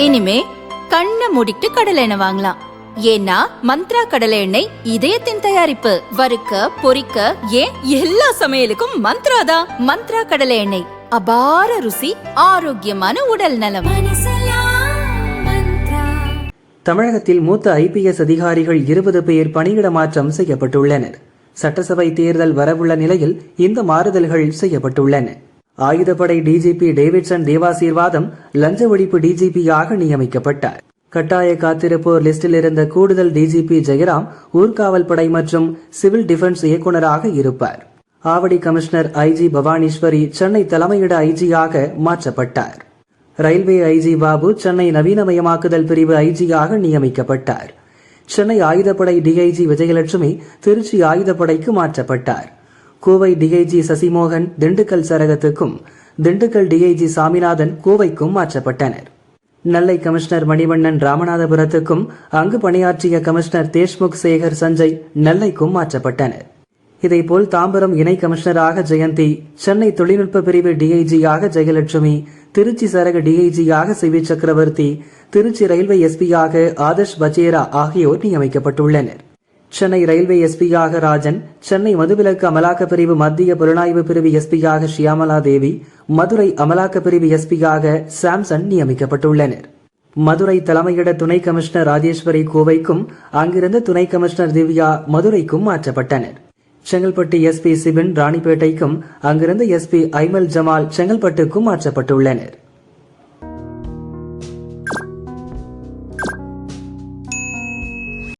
இனிமே கண்ணை மூடிட்டு கடலை எண்ணெய் வாங்கலாம். ஏன்னா மந்த்ரா கடலை எண்ணெய் இதயத்தின் தயாரிப்பு. வறுக்க பொரிக்க ஏன் எல்லா சமையலுக்கும் மந்த்ரா தான். மந்த்ரா கடலை எண்ணெய், அபார ருசி, ஆரோக்கியமான உடல் நலம். தமிழகத்தில் மூத்த IPS அதிகாரிகள் 20 பேர் பணியிட மாற்றம் செய்யப்பட்டுள்ளனர். சட்டசபை தேர்தல் வரவுள்ள நிலையில் இந்த மாறுதல்கள் செய்யப்பட்டுள்ளன. ஆயுதப்படை DGP டேவிட்சன் தேவாசீர்வாதம் லஞ்ச ஒழிப்பு DGP-யாக நியமிக்கப்பட்டார். கட்டாய காத்திருப்போர் லிஸ்டில் இருந்த கூடுதல் DGP ஜெயராம் ஊர்காவல் படை மற்றும் சிவில் டிஃபென்ஸ் இயக்குநராக இருப்பார். ஆவடி கமிஷனர் IG பவானீஸ்வரி சென்னை தலைமையிட IG-யாக மாற்றப்பட்டார். ரயில்வே IG பாபு சென்னை நவீனமயமாக்குதல் பிரிவு IG-யாக நியமிக்கப்பட்டார். சென்னை ஆயுதப்படை DIG விஜயலட்சுமி திருச்சி ஆயுதப்படைக்கு மாற்றப்பட்டார். கோவை DIG சசிமோகன் திண்டுக்கல் சரகத்துக்கும், திண்டுக்கல் DIG சாமிநாதன் கோவைக்கும் மாற்றப்பட்டனர். நெல்லை கமிஷனர் மணிவண்ணன் ராமநாதபுரத்துக்கும், அங்கு பணியாற்றிய கமிஷனர் தேஷ்முக் சேகர் சஞ்சய் நெல்லைக்கும் மாற்றப்பட்டனர். இதேபோல் தாம்பரம் இணை கமிஷனராக ஜெயந்தி, சென்னை தொழில்நுட்ப பிரிவு DIG-யாக ஜெயலட்சுமி, திருச்சி சரக DIG-யாக சிவி சக்கரவர்த்தி, திருச்சி ரயில்வே SP-யாக ஆதர்ஷ் பச்சேரா ஆகியோர் நியமிக்கப்பட்டுள்ளனர். சென்னை ரயில்வே SP-யாக ராஜன், சென்னை மதுவிலக்கு அமலாக்க பிரிவு மத்திய புலனாய்வு பிரிவு SP-யாக ஷியாமலா தேவி, மதுரை அமலாக்க பிரிவு SP-யாக சாம்சன் நியமிக்கப்பட்டுள்ளனர். மதுரை தலைமையிட துணை கமிஷனர் ராஜேஸ்வரி கோவைக்கும், அங்கிருந்து துணை கமிஷனர் திவ்யா மதுரைக்கும் மாற்றப்பட்டனர். செங்கல்பட்டு SP சிபின் ராணிப்பேட்டைக்கும், அங்கிருந்து SP ஐமல் ஜமால் செங்கல்பட்டுக்கும் மாற்றப்பட்டுள்ளனர்.